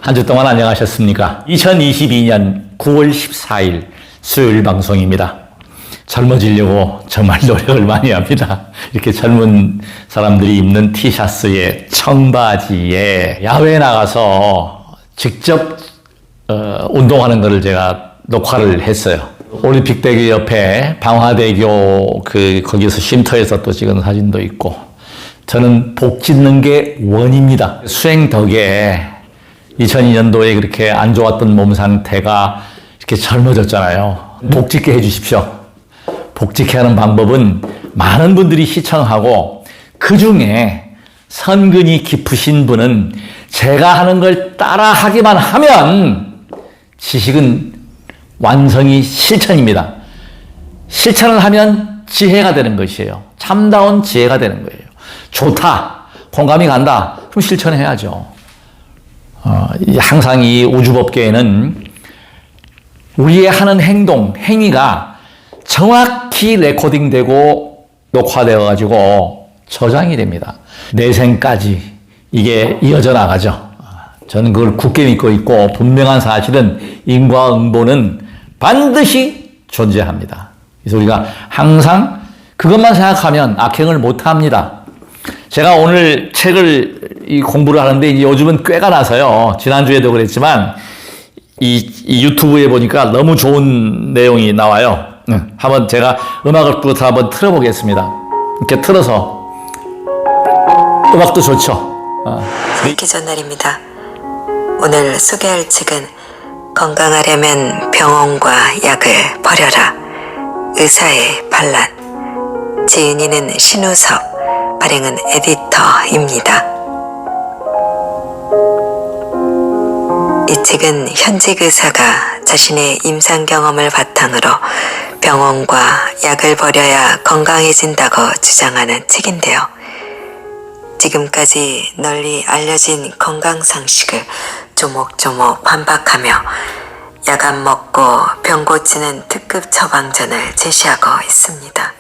한 주 동안 안녕하셨습니까? 2022년 9월 14일 수요일 방송입니다. 젊어지려고 정말 노력을 많이 합니다. 이렇게 젊은 사람들이 입는 티셔츠에 청바지에 야외에 나가서 직접 운동하는 것을 제가 녹화를 했어요. 올림픽대교 옆에 방화대교 거기서 쉼터에서 또 찍은 사진도 있고, 저는 복 짓는 게 원입니다. 수행 덕에 2002년도에 그렇게 안 좋았던 몸 상태가 이렇게 젊어졌잖아요. 복 짓게 해주십시오. 복 짓게 하는 방법은 많은 분들이 시청하고, 그 중에 선근이 깊으신 분은 제가 하는 걸 따라 하기만 하면 지식은 완성이 실천입니다. 실천을 하면 지혜가 되는 것이에요. 참다운 지혜가 되는 거예요. 좋다, 공감이 간다, 그럼 실천해야죠. 항상 이 우주법계에는 우리의 하는 행동, 행위가 정확히 레코딩되고 녹화되어가지고 저장이 됩니다. 내생까지 이게 이어져 나가죠. 저는 그걸 굳게 믿고 있고, 분명한 사실은 인과응보는 반드시 존재합니다. 그래서 우리가 항상 그것만 생각하면 악행을 못합니다. 제가 오늘 책을 공부를 하는데 이제 요즘은 꾀가 나서요. 지난주에도 그랬지만 이 유튜브에 보니까 너무 좋은 내용이 나와요. 한번 제가 음악부터 한번 틀어보겠습니다. 이렇게 틀어서, 음악도 좋죠. 기전 날입니다. 오늘 소개할 책은 건강하려면 병원과 약을 버려라. 의사의 반란. 지은이는 신우섭, 발행은 에디터입니다. 이 책은 현직 의사가 자신의 임상 경험을 바탕으로 병원과 약을 버려야 건강해진다고 주장하는 책인데요. 지금까지 널리 알려진 건강상식을 조목조목 반박하며 약 안 먹고 병 고치는 특급 처방전을 제시하고 있습니다.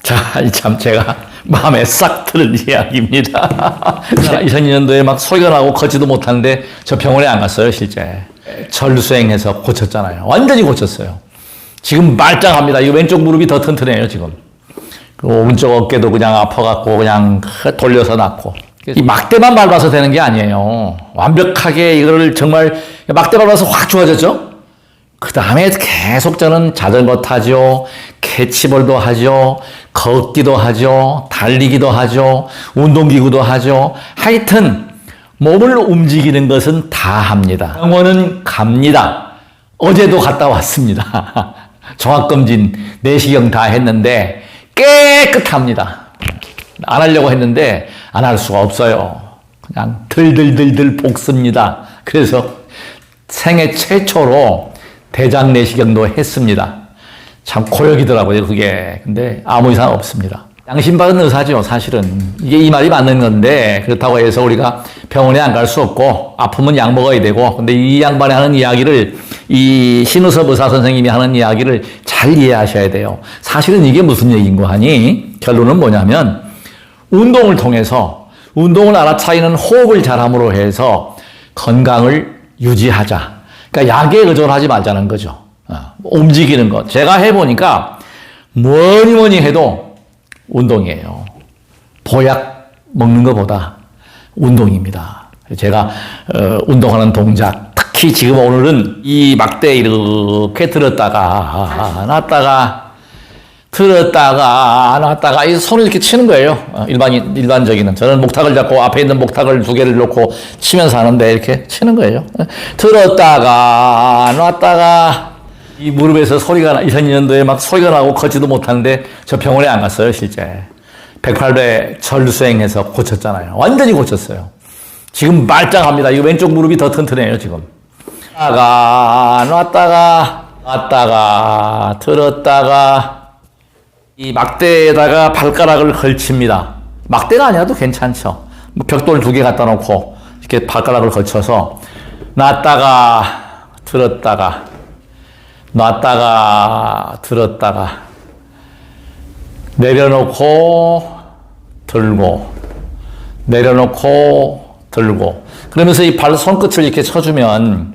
자, 참 제가 마음에 싹 드는 이야기입니다. 2002년도에 막 소리가 나고 걷지도 못하는데 저 병원에 안 갔어요, 실제. 전수행해서 고쳤잖아요. 완전히 고쳤어요. 지금 말짱합니다. 이 왼쪽 무릎이 더 튼튼해요, 지금. 그 오른쪽 어깨도 그냥 아파갖고 그냥 돌려서 놨고. 이 막대만 밟아서 되는 게 아니에요. 완벽하게 이거를 정말 막대 밟아서 확 좋아졌죠? 그 다음에 계속 저는 자전거 타죠, 캐치볼도 하죠, 걷기도 하죠, 달리기도 하죠, 운동기구도 하죠. 하여튼 몸을 움직이는 것은 다 합니다. 병원은 갑니다. 어제도 갔다 왔습니다. 종합검진, 내시경 다 했는데 깨끗합니다. 안 하려고 했는데 안 할 수가 없어요. 그냥 들들들들 볶습니다. 그래서 생애 최초로 대장 내시경도 했습니다. 참 고역이더라고요, 그게. 근데 아무 이상 없습니다. 양심받은 의사죠, 사실은. 이게 이 말이 맞는 건데, 그렇다고 해서 우리가 병원에 안 갈 수 없고, 아프면 약 먹어야 되고, 근데 이 양반이 하는 이야기를, 이 신우섭 의사 선생님이 하는 이야기를 잘 이해하셔야 돼요. 사실은 이게 무슨 얘기인고 하니, 결론은 뭐냐면, 운동을 통해서, 운동을 알아차리는 호흡을 잘함으로 해서 건강을 유지하자. 그러니까 약에 의존하지 말자는 거죠. 움직이는 것. 제가 해보니까 뭐니 해도 운동이에요. 보약 먹는 것보다 운동입니다. 제가 운동하는 동작, 특히 지금 오늘은 이 막대 이렇게 들었다가 놨다가 들었다가 놨다가 이 손을 이렇게 치는 거예요. 일반적인. 저는 목탁을 잡고 앞에 있는 목탁을 두 개를 놓고 치면서 하는데 이렇게 치는 거예요. 들었다가 놨다가. 이 무릎에서 2002년도에 막 소리가 나고 걷지도 못하는데 저 병원에 안 갔어요, 실제. 108배 전수행해서 고쳤잖아요. 완전히 고쳤어요. 지금 말짱합니다. 이 왼쪽 무릎이 더 튼튼해요, 지금. 놨다가 들었다가 이 막대에다가 발가락을 걸칩니다. 막대가 아니라도 괜찮죠. 벽돌 2개 갖다 놓고 이렇게 발가락을 걸쳐서 놨다가 들었다가 놨다가 들었다가 내려놓고 들고 내려놓고 들고 그러면서 이 발 손끝을 이렇게 쳐주면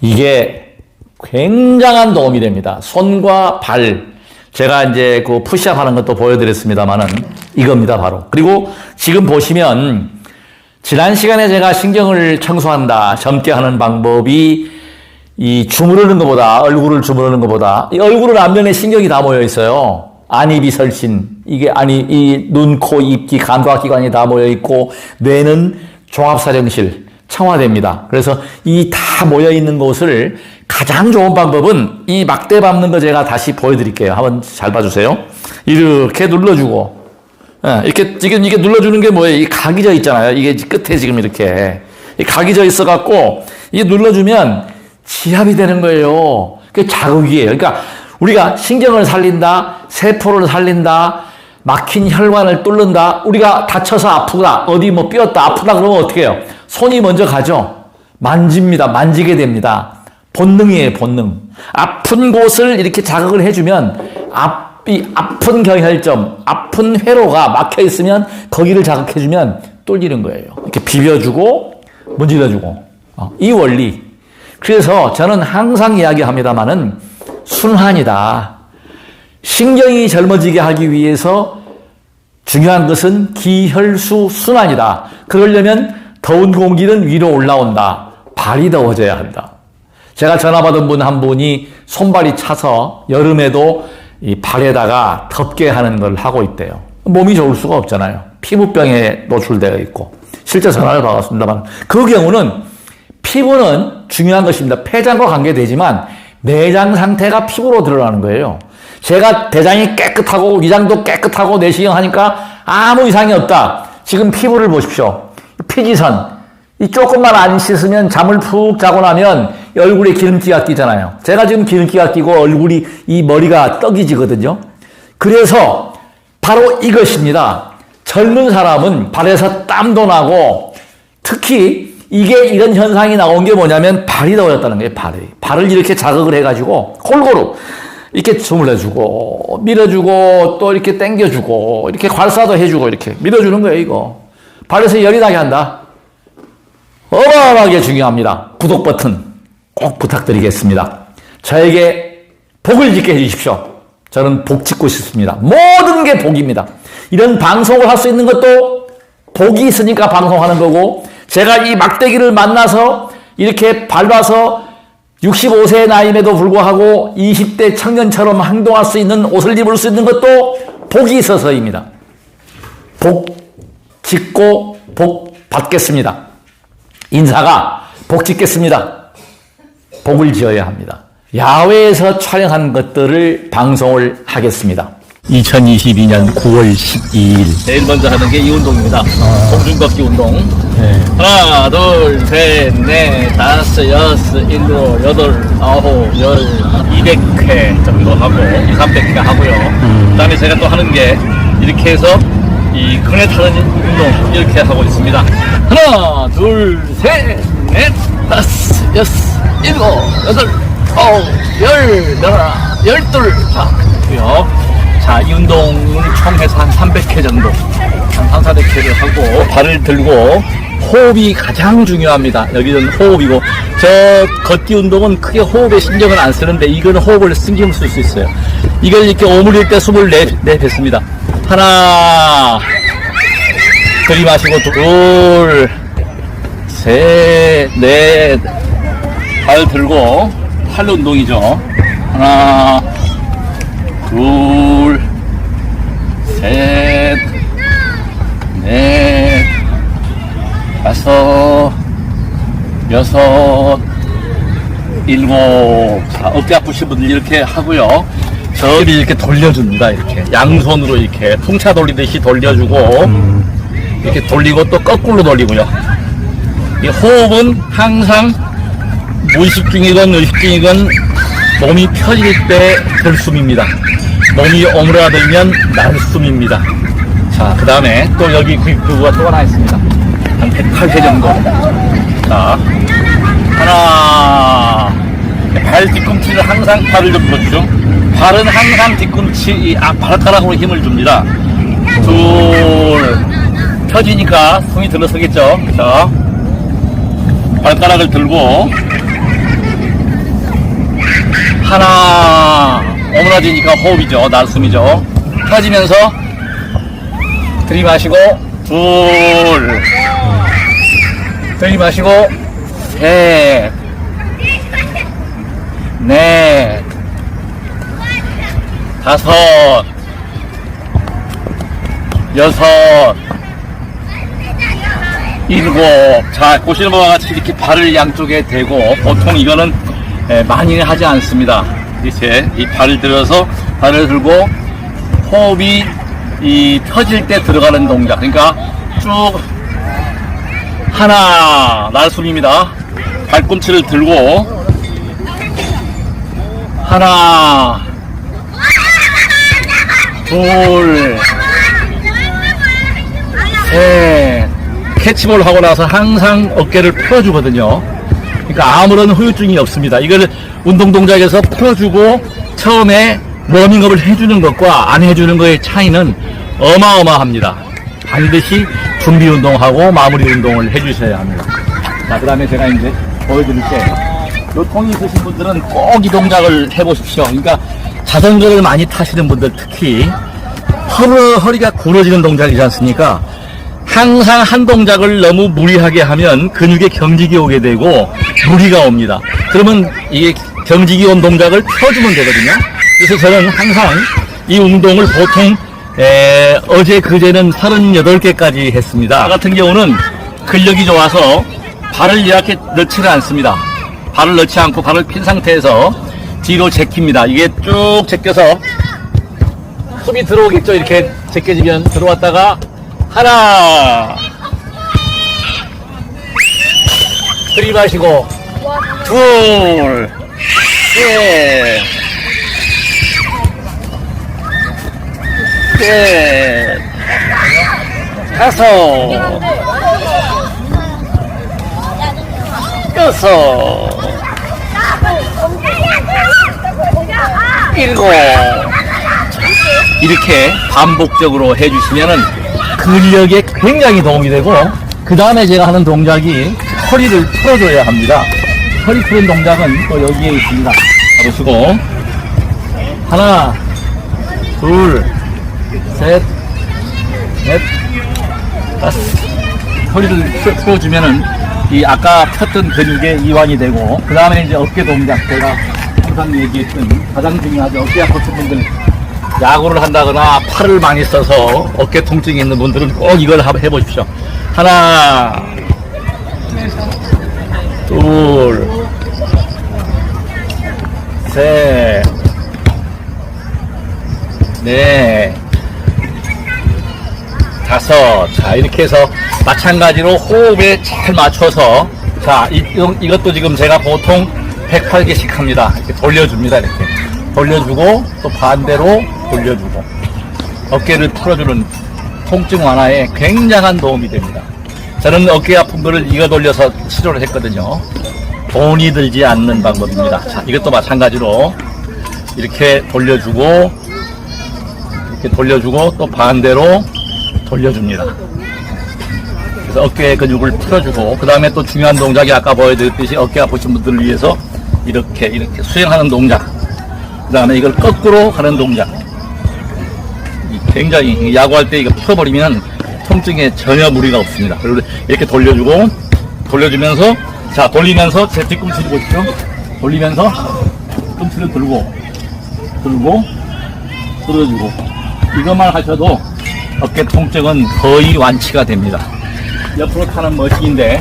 이게 굉장한 도움이 됩니다. 손과 발. 제가 이제 그 푸시업 하는 것도 보여드렸습니다만은 이겁니다, 바로. 그리고 지금 보시면 지난 시간에 제가 신경을 청소한다, 젊게 하는 방법이 이 주무르는 것보다, 얼굴을 주무르는 것보다, 이 얼굴은 앞면에 신경이 다 모여 있어요. 안입이설신, 이게 이 눈, 코, 입, 귀, 감각기관이 다 모여 있고, 뇌는 종합사령실, 청와대입니다. 그래서 이 다 모여 있는 곳을 가장 좋은 방법은 이 막대 밟는 거 제가 다시 보여드릴게요. 한번 잘 봐주세요. 이렇게 눌러주고, 이렇게, 지금 이게 눌러주는 게 뭐예요? 이 각이 져 있잖아요. 이게 끝에 지금 이렇게. 이 각이 져 있어갖고, 이게 눌러주면 지압이 되는 거예요. 그게 자극이에요. 그러니까 우리가 신경을 살린다, 세포를 살린다, 막힌 혈관을 뚫는다, 우리가 다쳐서 아프다, 어디 뭐 삐었다, 아프다 그러면 어떻게 해요? 손이 먼저 가죠? 만집니다. 만지게 됩니다. 본능이에요, 본능. 아픈 곳을 이렇게 자극을 해주면 이 아픈 경혈점, 아픈 회로가 막혀 있으면 거기를 자극해주면 뚫리는 거예요. 이렇게 비벼주고 문질러주고 이 원리. 그래서 저는 항상 이야기합니다마는 순환이다. 신경이 젊어지게 하기 위해서 중요한 것은 기혈수 순환이다. 그러려면 더운 공기는 위로 올라온다. 발이 더워져야 한다. 제가 전화받은 분 한 분이 손발이 차서 여름에도 이 발에다가 덮게 하는 걸 하고 있대요. 몸이 좋을 수가 없잖아요. 피부병에 노출되어 있고. 실제 전화를 받았습니다만 그 경우는 피부는 중요한 것입니다. 폐장과 관계되지만 내장 상태가 피부로 드러나는 거예요. 제가 대장이 깨끗하고 위장도 깨끗하고 내시경 하니까 아무 이상이 없다. 지금 피부를 보십시오. 피지선. 이 조금만 안 씻으면 잠을 푹 자고 나면 얼굴에 기름기가 끼잖아요. 제가 지금 기름기가 끼고 얼굴이 이 머리가 떡이지거든요. 그래서 바로 이것입니다. 젊은 사람은 발에서 땀도 나고 특히 이게 이런 현상이 나온 게 뭐냐면 발이 더워졌다는 거예요. 발을 이렇게 자극을 해가지고 골고루 이렇게 주물러주고 밀어주고 또 이렇게 당겨주고 이렇게 괄사도 해주고 이렇게 밀어주는 거예요. 이거 발에서 열이 나게 한다. 어마어마하게 중요합니다. 구독 버튼 꼭 부탁드리겠습니다. 저에게 복을 짓게 해주십시오. 저는 복 짓고 싶습니다. 모든 게 복입니다. 이런 방송을 할 수 있는 것도 복이 있으니까 방송하는 거고 제가 이 막대기를 만나서 이렇게 밟아서 65세의 나이임에도 불구하고 20대 청년처럼 행동할 수 있는 옷을 입을 수 있는 것도 복이 있어서입니다. 복 짓고 복 받겠습니다. 인사가 복 짓겠습니다. 복을 지어야 합니다. 야외에서 촬영한 것들을 방송을 하겠습니다. 2022년 9월 12일. 제일 먼저 하는 게 이 운동입니다. 공중걷기 운동. 네. 하나, 둘, 셋, 넷, 다섯, 여섯, 일곱, 여덟, 아홉, 열, 200회 정도 하고, 300회 하고요. 그 다음에 제가 또 하는 게 이렇게 해서 이 근에 타는 운동 이렇게 하고 있습니다. 하나, 둘, 셋, 넷, 다섯, 여섯, 일곱, 여덟, 아홉, 열, 열둘. 자, 그고요. 자, 이 운동을 총 해서 한 300회 정도, 한 400회를 하고, 발을 들고, 호흡이 가장 중요합니다. 여기는 호흡이고, 저 걷기 운동은 크게 호흡에 신경을 안 쓰는데, 이거는 호흡을 신경 쓸 수 있어요. 이걸 이렇게 오므릴 때 숨을 내뱉습니다. 하나, 들이마시고, 둘, 셋, 넷, 발 들고, 팔 운동이죠. 하나, 둘, 셋, 넷, 다섯, 여섯, 일곱. 자, 어깨 아프신 분들 이렇게 하고요. 저를 이렇게 돌려줍니다. 이렇게 양손으로 이렇게 풍차 돌리듯이 돌려주고 이렇게 돌리고 또 거꾸로 돌리고요. 이 호흡은 항상 무의식 중이건 의식 중이건 몸이 펴질 때 들숨입니다. 몸이 오므라들면 날숨입니다. 자, 그 다음에 또 여기 구가 또 하나 있습니다. 한 108회 정도. 자, 하나. 발 뒤꿈치를 항상 발을 좀 펴주죠. 발은 항상 뒤꿈치, 발가락으로 힘을 줍니다. 둘. 펴지니까 손이 들어서겠죠. 자, 발가락을 들고 하나, 오므라지니까 호흡이죠. 날숨이죠. 펴지면서 들이마시고 둘, 들이마시고 셋, 넷, 다섯, 여섯, 일곱. 자, 보시는 바와 같이 이렇게 발을 양쪽에 대고, 보통 이거는 많이는 하지 않습니다. 이렇게 이 발을 들어서 발을 들고 호흡이 이 펴질 때 들어가는 동작. 그러니까 쭉 하나, 날숨입니다. 발꿈치를 들고 하나, 둘, 셋. 캐치볼 하고 나서 항상 어깨를 풀어주거든요. 그러니까 아무런 후유증이 없습니다. 이걸 운동 동작에서 풀어주고 처음에 워밍업을 해주는 것과 안 해주는 것의 차이는 어마어마합니다. 반드시 준비 운동하고 마무리 운동을 해주셔야 합니다. 자, 그 다음에 제가 이제 보여드릴게요. 요통이 있으신 분들은 꼭 이 동작을 해보십시오. 그러니까 자전거를 많이 타시는 분들 특히 허리가 굴어지는 동작이지 않습니까? 항상 한 동작을 너무 무리하게 하면 근육에 경직이 오게 되고 무리가 옵니다. 그러면 이게 경직이 온 동작을 펴주면 되거든요. 그래서 저는 항상 이 운동을 보통 어제 그제는 38개까지 했습니다. 저 같은 경우는 근력이 좋아서 발을 이렇게 넣지는 않습니다. 발을 넣지 않고 발을 핀 상태에서 뒤로 제낍니다. 이게 쭉 제껴서 숨이 들어오겠죠. 이렇게 제껴지면 들어왔다가 하나, 들이마시고 둘, 셋, 넷, 다섯, 여섯, 일곱. 이렇게 반복적으로 해주시면은 근력에 굉장히 도움이 되고, 그 다음에 제가 하는 동작이 허리를 풀어줘야 합니다. 허리 푸는 동작은 또 여기에 있습니다. 잡으시고 하나, 둘, 셋, 넷, 다섯. 허리를 풀어주면은 이 아까 폈던 근육에 이완이 되고, 그 다음에 이제 어깨 동작, 제가 항상 얘기했던 가장 중요하죠. 어깨 아프신 분들, 야구를 한다거나 팔을 많이 써서 어깨 통증이 있는 분들은 꼭 이걸 한번 해보십시오. 하나, 둘, 셋, 넷, 다섯. 자, 이렇게 해서 마찬가지로 호흡에 잘 맞춰서, 자, 이것도 지금 제가 보통 108개씩 합니다. 이렇게 돌려줍니다. 이렇게 돌려주고 또 반대로 돌려주고 어깨를 풀어주는 통증 완화에 굉장한 도움이 됩니다. 저는 어깨 아픈 거를 이거 돌려서 치료를 했거든요. 돈이 들지 않는 방법입니다. 자, 이것도 마찬가지로 이렇게 돌려주고 또 반대로 돌려줍니다. 그래서 어깨 근육을 풀어주고, 그 다음에 또 중요한 동작이 아까 보여드렸듯이 어깨 아프신 분들을 위해서 이렇게 수행하는 동작, 그 다음에 이걸 거꾸로 하는 동작. 굉장히 야구할 때 이거 풀어버리면 통증에 전혀 무리가 없습니다. 그리고 이렇게 돌려주고 돌려주면서, 자, 돌리면서 제 뒤꿈치를 보십시오. 돌리면서 뒤꿈치를 들고 들어주고, 이것만 하셔도 어깨 통증은 거의 완치가 됩니다. 옆으로 타는 머신인데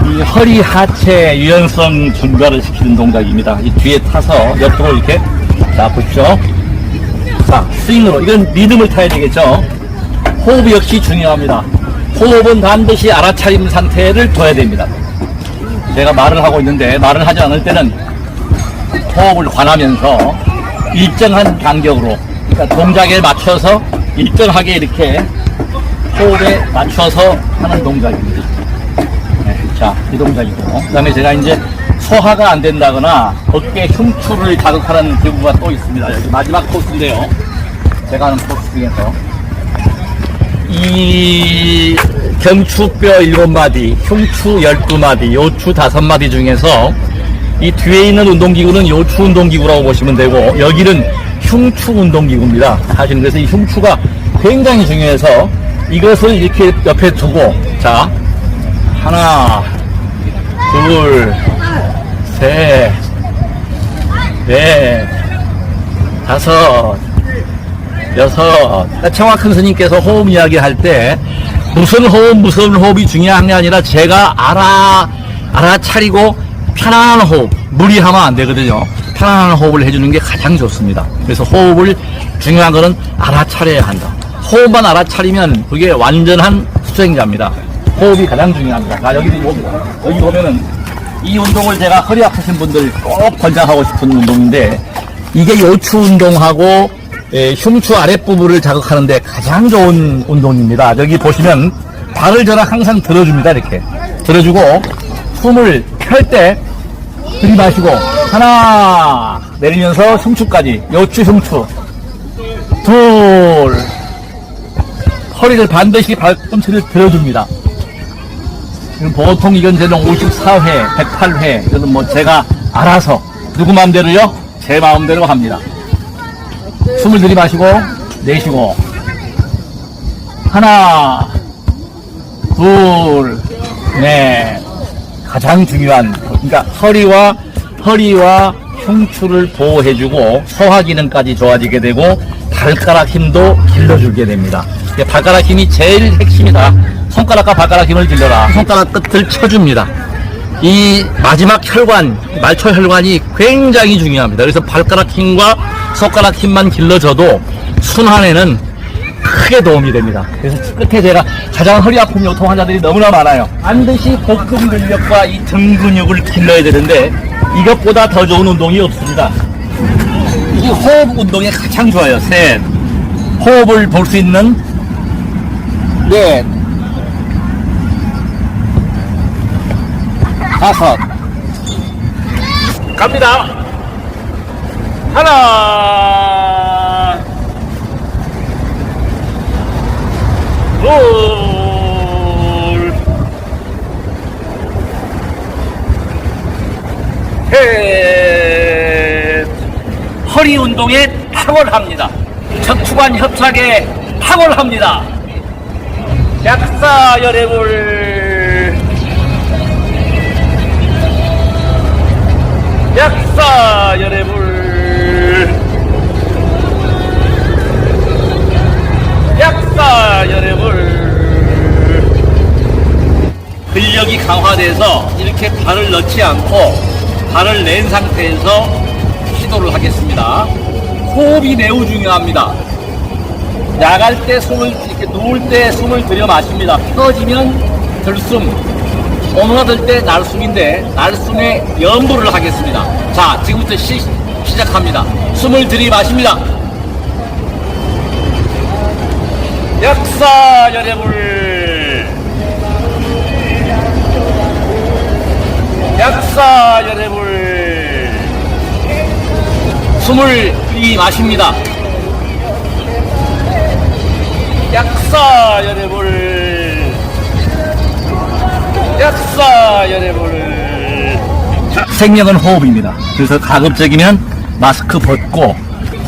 이 허리 하체 유연성 증가를 시키는 동작입니다. 이 뒤에 타서 옆으로 이렇게, 자, 보십시오. 자, 스윙으로, 이건 리듬을 타야 되겠죠. 호흡 역시 중요합니다. 호흡은 반드시 알아차린 상태를 둬야 됩니다. 제가 말을 하고 있는데 말을 하지 않을 때는 호흡을 관하면서 일정한 간격으로, 그러니까 동작에 맞춰서 일정하게 이렇게 호흡에 맞춰서 하는 동작입니다. 네, 자, 이 동작이고, 그 다음에 제가 이제 소화가 안 된다거나 어깨 흉추를 자극하는 기구가 또 있습니다. 여기 마지막 코스인데요. 제가 하는 코스 중에서 이 경추뼈 7마디, 흉추 12마디, 요추 5마디 중에서 이 뒤에 있는 운동기구는 요추 운동기구라고 보시면 되고, 여기는 흉추 운동기구입니다. 사실은 그래서 이 흉추가 굉장히 중요해서 이것을 이렇게 옆에 두고, 자, 하나, 둘, 셋, 넷, 다섯, 여섯. 청아 큰 스님께서 호흡 이야기 할 때 무슨 호흡이 중요한 게 아니라 제가 알아차리고 편안한 호흡, 무리하면 안 되거든요. 편안한 호흡을 해주는 게 가장 좋습니다. 그래서 호흡을 중요한 거는 알아차려야 한다. 호흡만 알아차리면 그게 완전한 수행자입니다. 호흡이 가장 중요합니다. 자, 여기 보면은 이 운동을 제가 허리 아프신 분들 꼭 권장하고 싶은 운동인데, 이게 요추 운동하고 흉추 아랫부분을 자극하는데 가장 좋은 운동입니다. 여기 보시면 발을 저는 항상 들어줍니다. 이렇게 들어주고 숨을 펼 때 들이마시고 하나 내리면서 흉추까지, 요추 흉추 둘, 허리를 반드시 발꿈치를 들어줍니다. 보통 이건 저는 54회, 108회, 이거는 뭐 제가 알아서 누구 마음대로요? 제 마음대로 합니다. 숨을 들이마시고 내쉬고 하나, 둘, 넷. 가장 중요한, 그러니까 허리와 흉추를 보호해주고 소화 기능까지 좋아지게 되고 발가락 힘도 길러주게 됩니다. 발가락 힘이 제일 핵심이다. 손가락과 발가락 힘을 길러라. 손가락 끝을 쳐줍니다. 이 마지막 혈관, 말초 혈관이 굉장히 중요합니다. 그래서 발가락 힘과 손가락 힘만 길러줘도 순환에는 크게 도움이 됩니다. 그래서 끝에 제가 가장 허리 아픈 요통 환자들이 너무나 많아요. 반드시 복근 근력과 이 등 근육을 길러야 되는데 이것보다 더 좋은 운동이 없습니다. 이 호흡 운동이 가장 좋아요. 셋, 호흡을 볼 수 있는 넷, 다섯, 갑니다. 하나, 둘, 셋. 허리 운동에 탁월합니다. 척추관 협착에 탁월합니다. 약사열애물, 약사열애물, 약사열애물. 근력이 강화돼서 이렇게 발을 넣지 않고 발을 낸 상태에서 시도를 하겠습니다. 호흡이 매우 중요합니다. 나갈 때 숨을, 이렇게 누울 때 숨을 들여 마십니다. 펴지면 들숨, 오므라들 때 날숨인데 날숨에 연부를 하겠습니다. 자, 지금부터 시작합니다. 숨을 들이마십니다. 약사열애물, 약사열애물. 숨을 들이마십니다. 약사열애물, 약사열애물. 생명은 호흡입니다. 그래서 가급적이면 마스크 벗고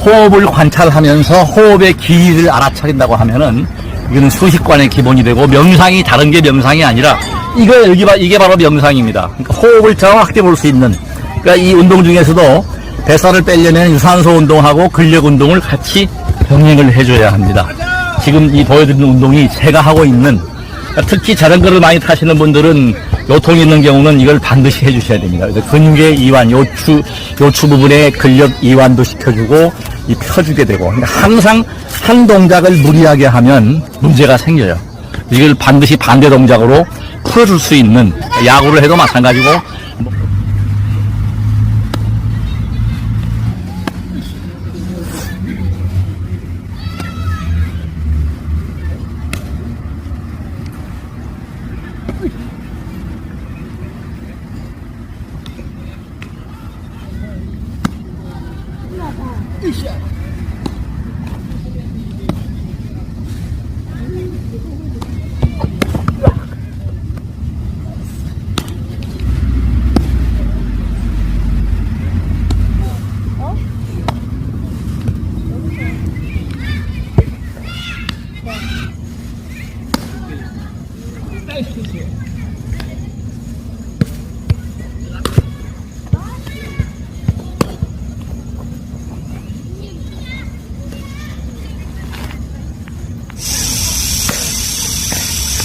호흡을 관찰하면서 호흡의 길이를 알아차린다고 하면은 이거는 수식관의 기본이 되고, 명상이 다른 게 명상이 아니라 이게 바로 명상입니다. 그러니까 호흡을 정확하게 볼 수 있는, 그러니까 이 운동 중에서도 뱃살을 빼려면 유산소 운동하고 근력 운동을 같이 병행을 해줘야 합니다. 지금 이 보여드리는 운동이 제가 하고 있는, 특히 자전거를 많이 타시는 분들은 요통이 있는 경우는 이걸 반드시 해주셔야 됩니다. 그래서 근육의 이완, 요추 부분의 근력 이완도 시켜주고 펴주게 되고, 그러니까 항상 한 동작을 무리하게 하면 문제가 생겨요. 이걸 반드시 반대 동작으로 풀어줄 수 있는, 야구를 해도 마찬가지고.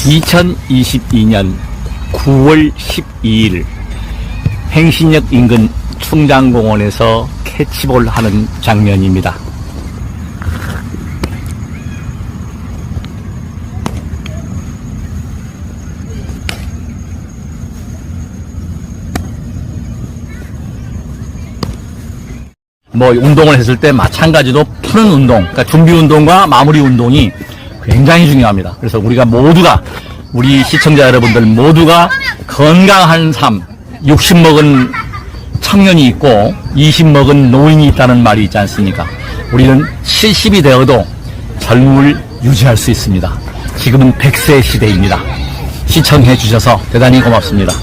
2022년 9월 12일 행신역 인근 충장공원에서 캐치볼 하는 장면입니다. 운동을 했을 때 마찬가지로 푸는 운동, 그러니까 준비 운동과 마무리 운동이 굉장히 중요합니다. 그래서 우리가 모두가, 우리 시청자 여러분들 모두가 건강한 삶, 60 먹은 청년이 있고 20 먹은 노인이 있다는 말이 있지 않습니까? 우리는 70이 되어도 젊음을 유지할 수 있습니다. 지금은 100세 시대입니다. 시청해 주셔서 대단히 고맙습니다.